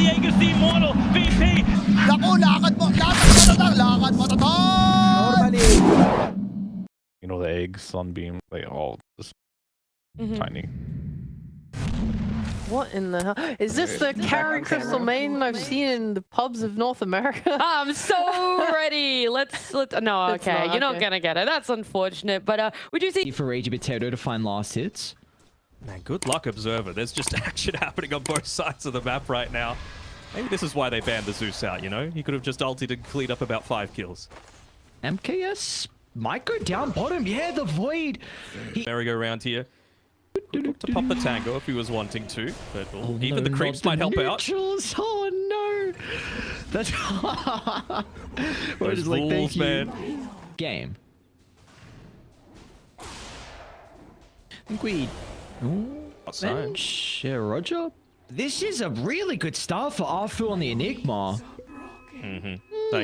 Diego's the immortal VP. Naku, lakad matatag! You know, the egg, sunbeam, they all just tiny. What in the hell? Is this the carry crystal maiden I've seen in the pubs of North America? I'm so ready. Let's no, It's okay. not, You're not okay. gonna get it. That's unfortunate. But we do see for Ragey Potato to find last hits. Man, good luck, Observer. There's just action happening on both sides of the map right now. Maybe this is why they banned the Zeus out, you know? He could have just ulted and cleaned up about 5 kills. MKS might go down bottom. Yeah, the Void. Merry-go-round here. Look to pop the tango if he was wanting to, but even the creeps might help out. Oh no! That's Those like, rules, man. Game. I think we. Bench. Yeah, Roger. This is a really good start for Arfu on the Enigma. So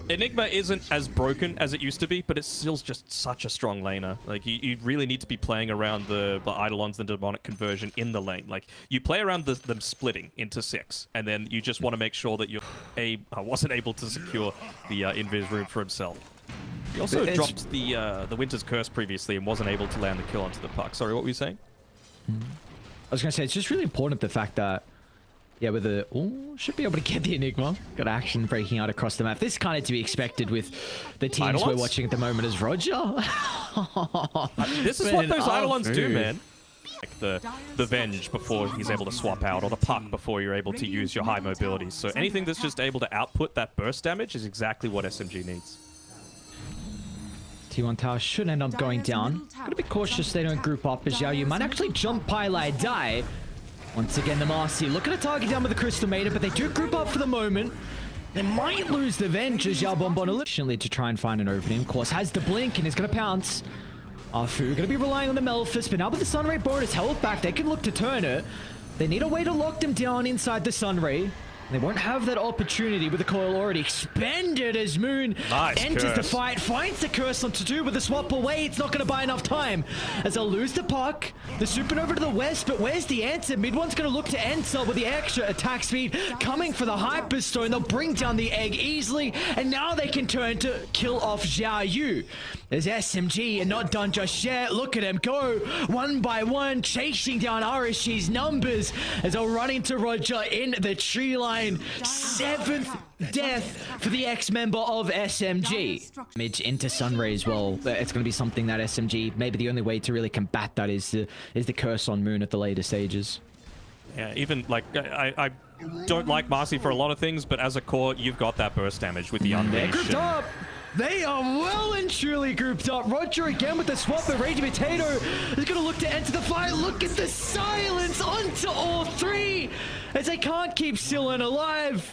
Enigma isn't as broken as it used to be, but it's still just such a strong laner. Like, you really need to be playing around the Eidolons and demonic conversion in the lane. Like, you play around them splitting into 6, and then you just want to make sure that you wasn't able to secure the invis room for himself. He also dropped the Winter's Curse previously and wasn't able to land the kill onto the puck. Sorry, what were you saying? I was going to say, it's just really important the fact that yeah, with the... Oh, should be able to get the Enigma. Got action breaking out across the map. This is kind of to be expected with the teams we're watching at the moment as Roger. This is what those Eidolons do, man. Like the Venge before he's able to swap out, or the Puck before you're able to use your high mobility. So anything that's just able to output that burst damage is exactly what SMG needs. T1 tower should end up going down. Gotta be cautious they don't group up as Xiaoyu might actually jump Pylai die. Once again, the Marcy looking to target down with the Crystal Maiden, but they do group up for the moment. They might lose the Venge as Xiao Bonbon efficiently to try and find an opening. Of course, has the blink and is going to pounce. Arfu going to be relying on the Malefice, but now with the Sunray bonus health back, they can look to turn it. They need a way to lock them down inside the Sunray. They won't have that opportunity with the coil already expended as Moon enters the fight, finds the curse on to do with the swap away. It's not going to buy enough time as they'll lose the puck. The supernova to the west, but where's the answer? Mid one's going to look to enter with the extra attack speed coming for the Hyperstone. They'll bring down the egg easily, and now they can turn to kill off Xiaoyu. There's SMG and not done just yet. Look at him go one by one, chasing down RSG's numbers as they'll run into Roger in the tree line. 7th death for the ex-member of SMG. Damage into Sunray as well. It's going to be something that SMG, maybe the only way to really combat that is the curse on Moon at the later stages. Yeah, even like I don't like Marcy for a lot of things, but as a core, you've got that burst damage with the Unleash. They're grouped up. They are well and truly grouped up. Roger again with the swap, but Ragey Potato is going to look to enter the fight. Look at the silence onto all three as they can't keep Sillin alive.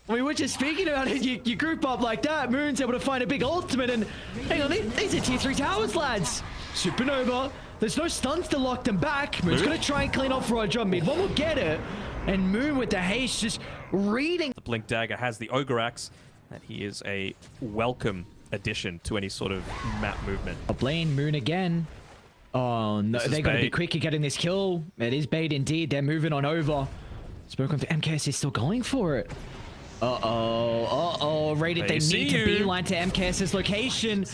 We were just speaking about it. You group up like that. Moon's able to find a big ultimate, and hang on, these are tier 3 towers, lads. Supernova. There's no stuns to lock them back. Moon's going to try and clean off Roger. Mid one will get it, and Moon with the haste just reading. The Blink Dagger has the Ogre Axe, and he is a welcome addition to any sort of map movement. Blaine, Moon again. Oh no, they got to be quick at getting this kill. It is bait indeed. They're moving on over. Smoke on to MKS is still going for it. Rated, they need to beeline to MKS's location.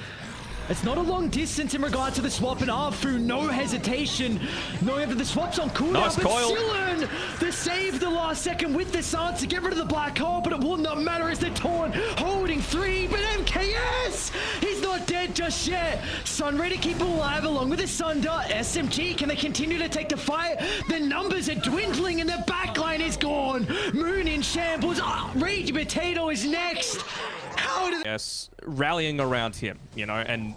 It's not a long distance in regard to the swap, and Arfu, no hesitation, knowing that the swap's on cooldown, nice but coil. Sillin, the save the last second with the Sun to get rid of the black hole, but it will not matter as they're torn, holding 3, but MKS, he's not dead just yet. Sunray to keep him alive along with the Sunder. SMG, can they continue to take the fight? The numbers are dwindling and the backline is gone. Moon in shambles. Ragey Potato is next. Yes, rallying around him, you know, and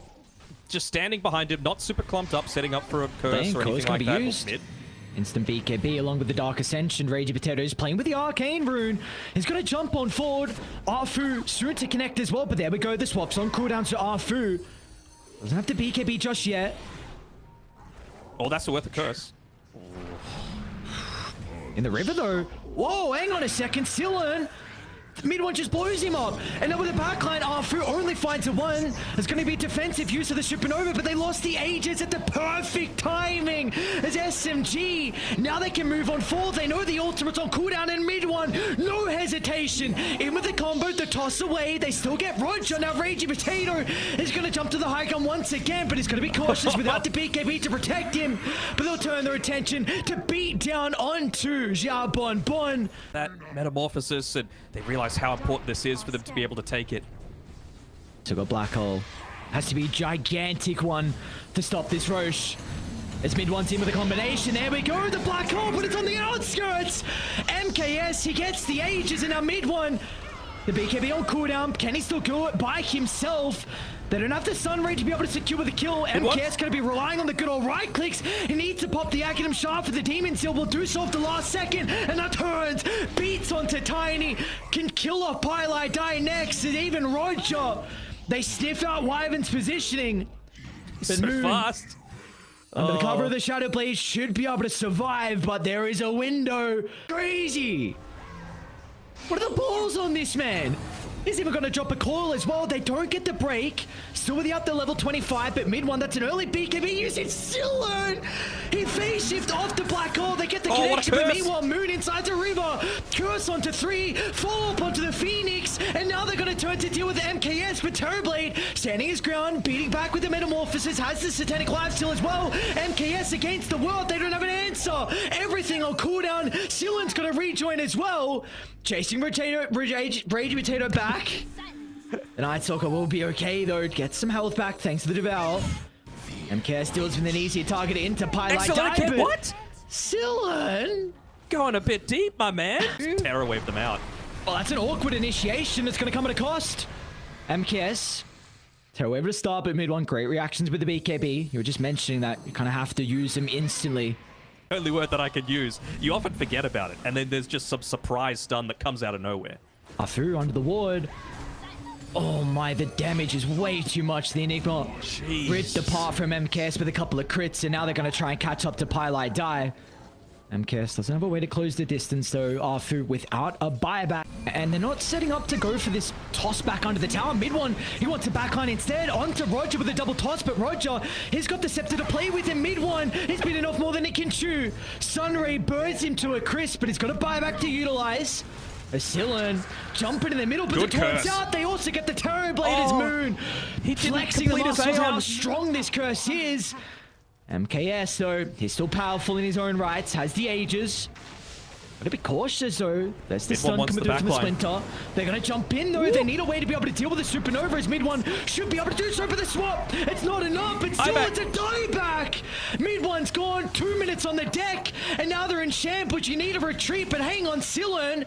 just standing behind him, not super clumped up, setting up for a curse or anything like that. Mid. Instant BKB along with the Dark Ascension. Ragey Potato is playing with the Arcane Rune. He's going to jump on forward. Arfu soon to connect as well, but there we go. The swap's on cooldown to Arfu. Doesn't have to BKB just yet. Oh, that's worth a curse. In the river though. Whoa, hang on a second. Sillin. Mid one just blows him up. And then with the backline, Arfu only finds a one. It's going to be defensive use of the supernova, but they lost the Aegis at the perfect timing as SMG. Now they can move on forward. They know the ultimate's on cooldown, and mid one, no hesitation. In with the combo, the toss away. They still get Roger. Now Ragey Potato is going to jump to the high gun once again, but he's going to be cautious without the BKB to protect him. But they'll turn their attention to beat down onto Xiao Bon Bon. That metamorphosis, and they realize how important this is for them to be able to take it. So got Black Hole. Has to be a gigantic one to stop this Roche. It's mid one team with a combination. There we go, the Black Hole, but it's on the outskirts. MKS, he gets the Aegis, and now mid one. The BKB on cooldown. Can he still go it by himself? They don't have the Sun Ray to be able to secure the kill. MKS going to be relying on the good old right clicks. He needs to pop the Aghanim Shard for the Demon Seal. Will do so off the last second. And that turns. Beats onto Tiny. Can kill off Pylai Die next. And even Roger. They sniff out Wyvern's positioning. But So Moon, fast. under the cover of the Shadow Blade, should be able to survive. But there is a window. Crazy. What are the balls on this man? He's even going to drop a coil as well. They don't get the break. Still with the up to level 25, but mid one, that's an early BKB usage. Still learn. He phase shift off the Black Hole. They get the connection, but meanwhile, Moon inside the river. Curse onto 3, fall up onto the Phoenix, and now they're going to turn to deal with the MKS, but Terrorblade standing his ground, beating back with the Metamorphosis, has the Satanic Lifesteal as well. MKS against the world. They don't have an answer. Everything on cooldown. Sealan's going to rejoin as well. Chasing Rage Potato back. The Night Stalker will be okay though. Gets some health back thanks to the Devour. MKS deals with an easier target into Pylai Die. What? Sealan? Going a bit deep, my man. Terror waved them out. Well, that's an awkward initiation. It's going to come at a cost. MKS. Terror wave to start, but mid one. Great reactions with the BKB. You were just mentioning that. You kind of have to use him instantly. Only word that I could use. You often forget about it, and then there's just some surprise stun that comes out of nowhere. Afu under the ward. Oh my, the damage is way too much. The Enigma ripped apart from MKS with a couple of crits, and now they're going to try and catch up to Pylai Die. MKS doesn't have a way to close the distance though. Arfu without a buyback, and they're not setting up to go for this toss back under the tower. Mid one, he wants a backline instead. Onto Roger with a double toss, but Roger, he's got the scepter to play with him. Mid one, he's been off more than he can chew. Sunray burns him to a crisp, but he's got a buyback to utilize. Sealan jumping in the middle, but the turns out they also get the Terrorblade as Moon. Flexing the muscles how strong this curse is. MKS though, he's still powerful in his own rights, has the Aegis. Gotta be cautious though. There's the stun coming through from the Splinter. They're gonna jump in though. They need a way to be able to deal with the Supernova as mid one should be able to do so for the swap. It's not enough, but still it's a dieback. Mid one's gone, 2 minutes on the deck, and now they're in champ, which you need a retreat, but hang on, Sealan.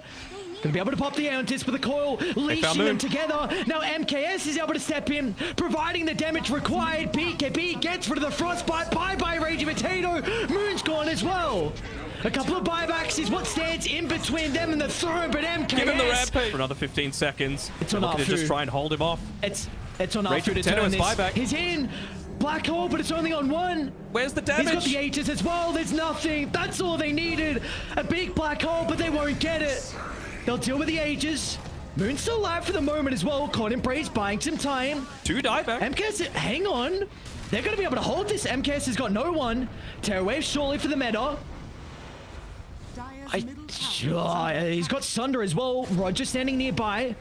Gonna be able to pop the Aeontis with the coil, leashing them together. Now MKS is able to step in, providing the damage required. BKB gets rid of the frostbite. Bye-bye, Ragey Potato. Moon's gone as well. A couple of buybacks is what stands in between them and the throne, but MKS... Give him the rampage for another 15 seconds. It's on Arfu. To just try and hold him off. It's on Arfu to turn this. Buyback. He's in. Black Hole, but it's only on one. Where's the damage? He's got the Aegis as well. There's nothing. That's all they needed. A big Black Hole, but they won't get it. They'll deal with the Aegis. Moon's still alive for the moment as well. Cold Embrace buying some time. 2 dieback. MKS, hang on. They're going to be able to hold this. MKS has got no one. Terror Wave surely for the meta. He's got Sunder as well. Roger standing nearby.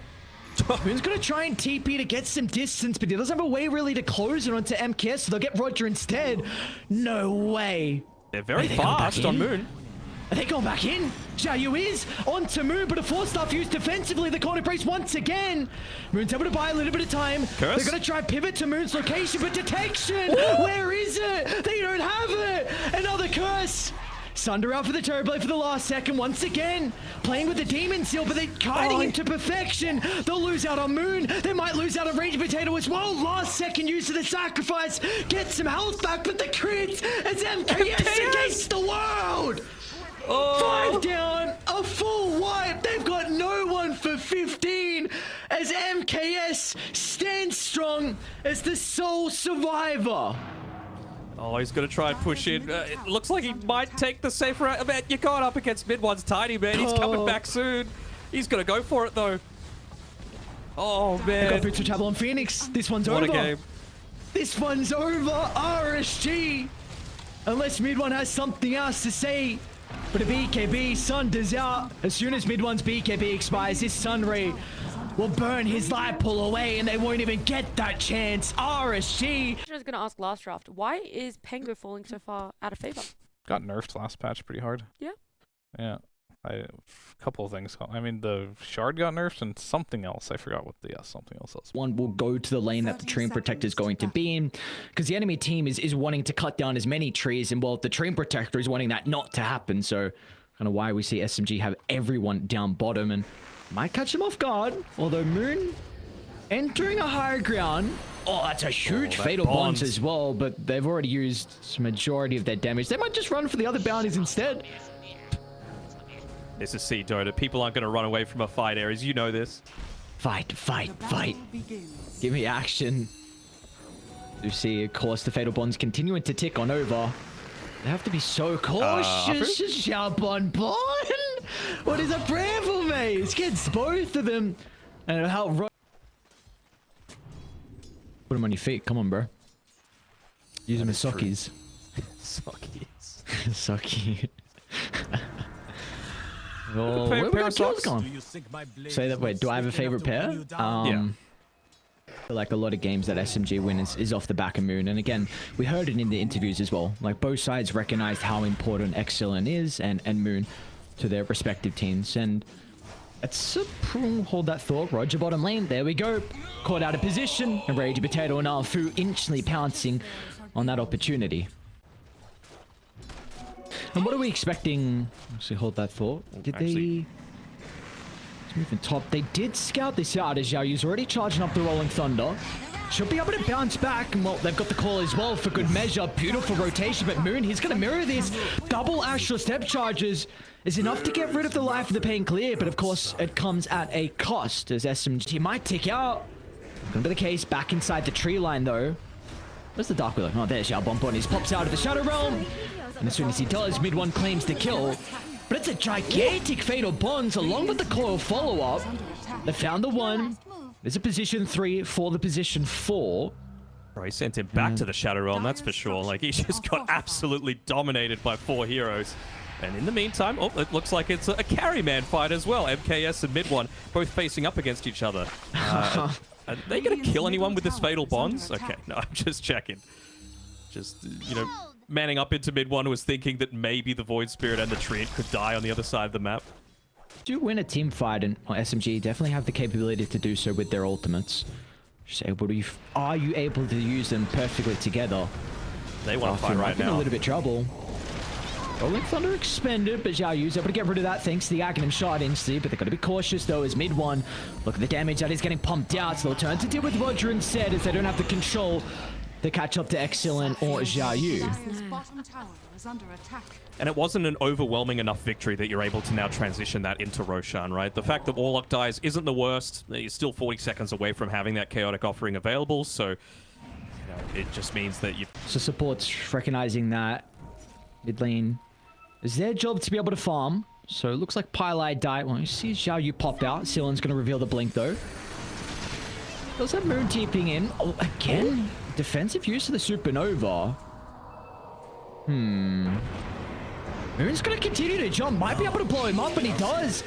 Moon's going to try and TP to get some distance, but he doesn't have a way really to close it onto MKS, so they'll get Roger instead. No way. They're very fast on Moon. Are they going back in? Xiaoyu is onto Moon, but a 4-star used defensively. The corner brace once again. Moon's able to buy a little bit of time. They're going to try and pivot to Moon's location, but detection! Where is it? They don't have it! Another curse! Sunder out for the Terrorblade for the last second once again. Playing with the Demon Seal, but they're kiting him to perfection. They'll lose out on Moon. They might lose out on Ragey Potato as well. Last second use of the sacrifice. Get some health back, but the crit is MKS against the world! 5 down, a full wipe. They've got no one for 15 as MKS stands strong as the sole survivor. Oh, he's going to try and push in. It looks like he might take the safe route. Man, you're going up against mid one's Tiny, man. He's coming back soon. He's going to go for it, though. Oh, They got man. boots for travel on Phoenix. This one's What over. a game. This one's over. RSG. Unless mid one has something else to say. But a BKB, Sun does out. As soon as mid one's BKB expires, this Sun Ray will burn his light pull away and they won't even get that chance. RSG. I was going to ask last draft, why is Pengu falling so far out of favor? Got nerfed last patch pretty hard. Yeah. Yeah. A couple of things. I mean, the shard got nerfed and something else. I forgot what the something else was. One will go to the lane that the Treant Protector is going to be in, because the enemy team is wanting to cut down as many trees, and well, the Treant Protector is wanting that not to happen. So, kind of why we see SMG have everyone down bottom and might catch them off guard. Although Moon entering a higher ground. Oh, that's a huge fatal bonds as well, but they've already used the majority of their damage. They might just run for the other bounties instead. This is C Dota. People aren't going to run away from a fight, Ares. You know this. Fight, fight, fight. Give me action. You see, of course, the fatal bonds continuing to tick on over. They have to be so cautious. Jump on Bon. What is a prayer for me? It gets both of them. And it'll help. Put them on your feet. Come on, bro. Use them as sockies. Sockies. Socky. Oh, where we got kills gone? Say that. Wait, do I have a favorite pair? Yeah. I feel like a lot of games that SMG win is off the back of Moon, and again, we heard it in the interviews as well. Like both sides recognized how important Excellent is and Moon to their respective teams, and let's hold that thought. Roger bottom lane. There we go. Caught out of position. And Ragey Potato and Alfu instantly pouncing on that opportunity. And what are we expecting? Actually, hold that thought. Did they... Let's move in top. They did scout this out as Xiaoyu's already charging up the Rolling Thunder. Should be able to bounce back. And well, they've got the call as well for good measure. Beautiful rotation. But Moon, he's going to mirror this. Double Astral Step charges is enough to get rid of the life of the Pain Clear. But of course, it comes at a cost as SMG might tick out. Going to be the case. Back inside the tree line, though. Where's the Dark Wheeler? Oh, there's Xiao Bonbon. He pops out of the Shadow Realm. And as soon as he does, mid one claims the kill. But it's a gigantic fatal bonds along with the coil follow-up. They found the one. There's a position 3 for the position 4. Bro, he sent him back to the Shadow Realm, that's for sure. Like, he just got absolutely dominated by 4 heroes. And in the meantime, oh, it looks like it's a carry man fight as well. MKS and mid one both facing up against each other. Are they going to kill anyone with this fatal bonds? Okay, no, I'm just checking. Just, you know, manning up into mid one was thinking that maybe the Void Spirit and the Treant could die on the other side of the map. Do win a team fight, and well, SMG definitely have the capability to do so with their ultimates. Just able to, are you able to use them perfectly together? They want to fight right now. In a little bit trouble. Rolling Thunder expended, but Xiaoyu's able to get rid of that thanks to the Aghanim shot instantly, but they've got to be cautious though as mid one. Look at the damage that is getting pumped out, so they'll turn to deal with Roger instead as they don't have the control to catch up to Excellent or Xiaoyu. And it wasn't an overwhelming enough victory that you're able to now transition that into Roshan, right? The fact that Warlock dies isn't the worst. You're still 40 seconds away from having that chaotic offering available, so you know, it just means that you... So support's recognizing that mid lane is their job to be able to farm. So it looks like Pylai died. Well, you see Xiaoyu pop out. Silen's going to reveal the blink though. Does have Moon TPing in. Oh, again. Defensive use of the Supernova. Moon's going to continue to jump. Might be able to blow him up, and he does.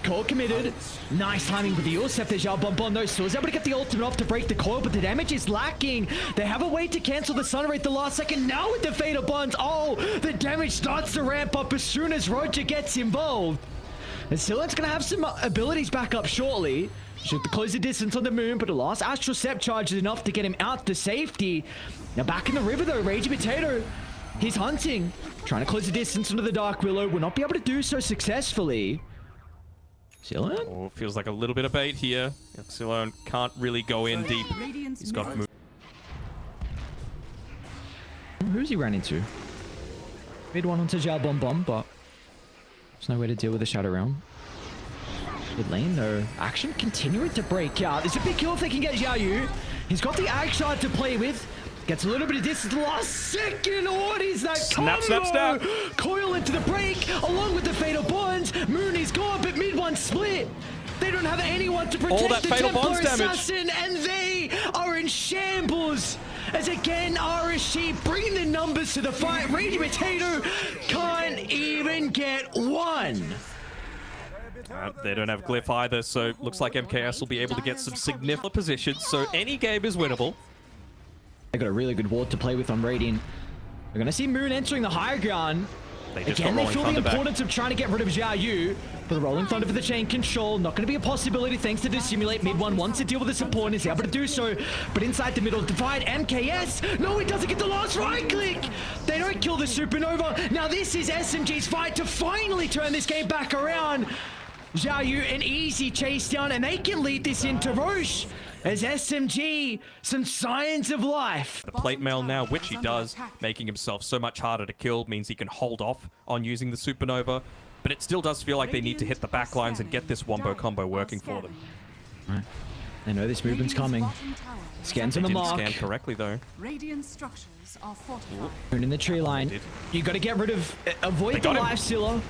Core committed. Nice timing with the Ulsep. There's Xiao Bonbon though. Still is able to get the ultimate off to break the coil, but the damage is lacking. They have a way to cancel the Sun Ray at the last second. Now with the Fatal Bonds. Oh, the damage starts to ramp up as soon as Roger gets involved. And Silen's going to have some abilities back up shortly. Should close the distance on the Moon, but the last Astral Step charge is enough to get him out to safety. Now back in the river though, Ragey Potato. He's hunting. Trying to close the distance onto the Dark Willow. Will not be able to do so successfully. Xilon? Oh, feels like a little bit of bait here. Xilon can't really go in deep. He's got move. Who's he ran into? Mid one onto Xiao Bonbon, but there's no way to deal with the Shadow Realm. Mid lane though, action continuing to break out. There's a big kill if they can get Xiaoyu. He's got the Ag Shard to play with. Gets a little bit of distance. The last second. What is that combo? Snap. Coil into the break along with the Fatal Bonds. Moon is gone, but mid one split. They They don't have anyone to protect All that the fatal Templar bonds damage. Assassin, and they are in shambles. As again, RSG bringing the numbers to the fight. Raging Potato can't even get one. They don't have Glyph either, so looks like MKS will be able to get some significant positions, so any game is winnable. They got a really good ward to play with on Radiant. We're gonna see Moon entering the higher ground. They just Again, got they Rolling feel the Thunder back. importance of trying to get rid of Xiao Yu. But the Rolling Thunder for the chain control, not going to be a possibility thanks to Dissimulate. Mid one wants to deal with the support and is able to do so. But inside the middle divide, MKS, no, he doesn't get the last right click. They don't kill the Supernova. Now this is SMG's fight to finally turn this game back around. Xiao Yu, an easy chase down, and they can lead this into Roche. As SMG, some signs of life. The plate mail now, which he does, making himself so much harder to kill, means he can hold off on using the Supernova. But it still does feel like they need to hit the backlines and get this wombo combo working for them. Right. They know this movement's coming. Scans on the Didn't mark. scan correctly though. Radiant structures are fortified. Moon in the tree line. did. You got to get rid of, They avoid the got him. life stealer.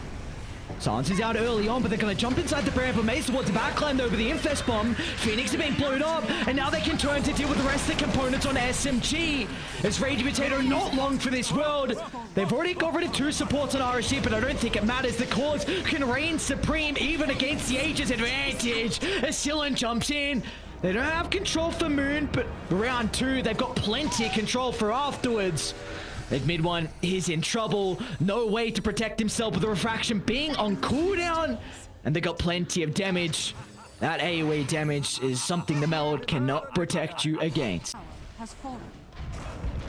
Silence is out early on, but they're going to jump inside the Bramble Maze towards the backline over the Infest Bomb. Phoenix are being blown up, and now they can turn to deal with the rest of the components on SMG. As Raging Potato not long for this world. They've already got rid of 2 supports on RSG, but I don't think it matters. The cause can reign supreme even against the Aegis advantage. As Sillin jumps in. They don't have control for Moon, but round 2, they've got plenty of control for afterwards. Mid one is in trouble. No way to protect himself with the refraction being on cooldown. And they got plenty of damage. That AoE damage is something the Meld cannot protect you against. Has fallen.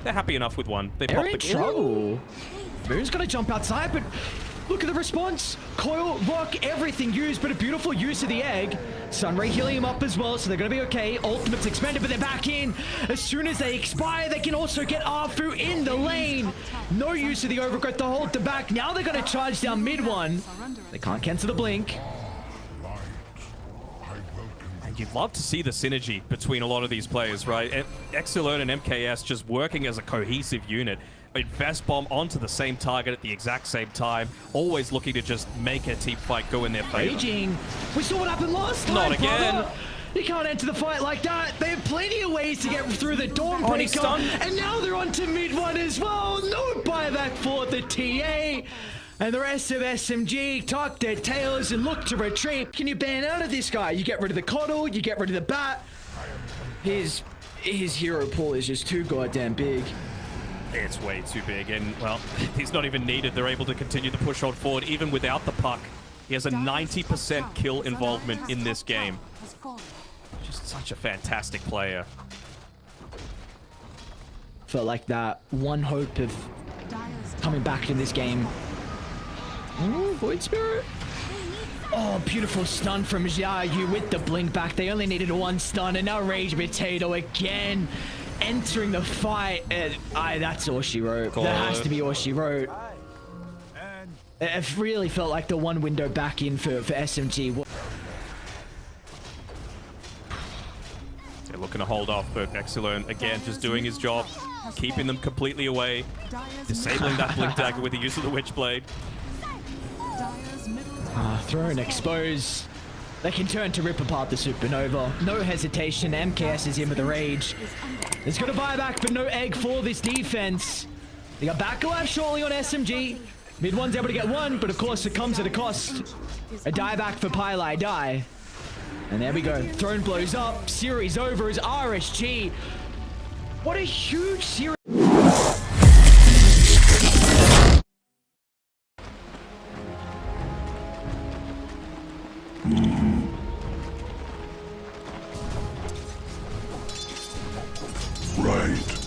They're happy enough with one. They They're pop in the trouble. Moon's gonna jump outside, but look at the response. Coil, rock, everything used, but a beautiful use of the egg. Sunray healing him up as well, so they're gonna be okay. Ultimate's expended, but they're back in. As soon as they expire, they can also get Arfu in the lane. No use of the overgrowth to hold them back. Now they're gonna charge down mid one. They can't cancel the blink. And you'd love to see the synergy between a lot of these players, right? Exilone and MKS just working as a cohesive unit. Invest bomb onto the same target at the exact same time, always looking to just make a team fight go in their favor. Raging. We saw what happened last time, Not again. brother. You can't enter the fight like that. They have plenty of ways to get through the he's Dawnbreaker. stunned. And now they're on to mid one as well. No buyback for the TA. And the rest of SMG tuck their tails and look to retreat. Can you ban out of this guy? You get rid of the coddle, you get rid of the bat. His hero pool is just too goddamn big. It's way too big, and, well, he's not even needed. They're able to continue the push on forward, even without the puck. He has a 90% kill involvement in this game. Has fallen. Just such a fantastic player. Felt like that one hope of Dire's coming back in this game. Ooh, Void Spirit. Oh, beautiful stun from Xiao Yu with the blink back. They only needed 1 stun, and now Rage Potato again entering the fight. That's all she wrote. Call That has it. to be all she wrote. It really felt like the one window back in for SMG. They're looking to hold off, but Exilone, again, just doing his job, keeping them completely away, disabling that blink dagger with the use of the Witchblade. Dire's middle tower Throw and expose. They can turn to rip apart the Supernova. No hesitation. MKS is in with the rage. There's got a buyback, but no egg for this defense. They got back alive shortly on SMG. Mid one's able to get 1, but of course it comes at a cost. A dieback for Pylai die. And there we go. Throne blows up. Series over as RSG. What a huge series. Right.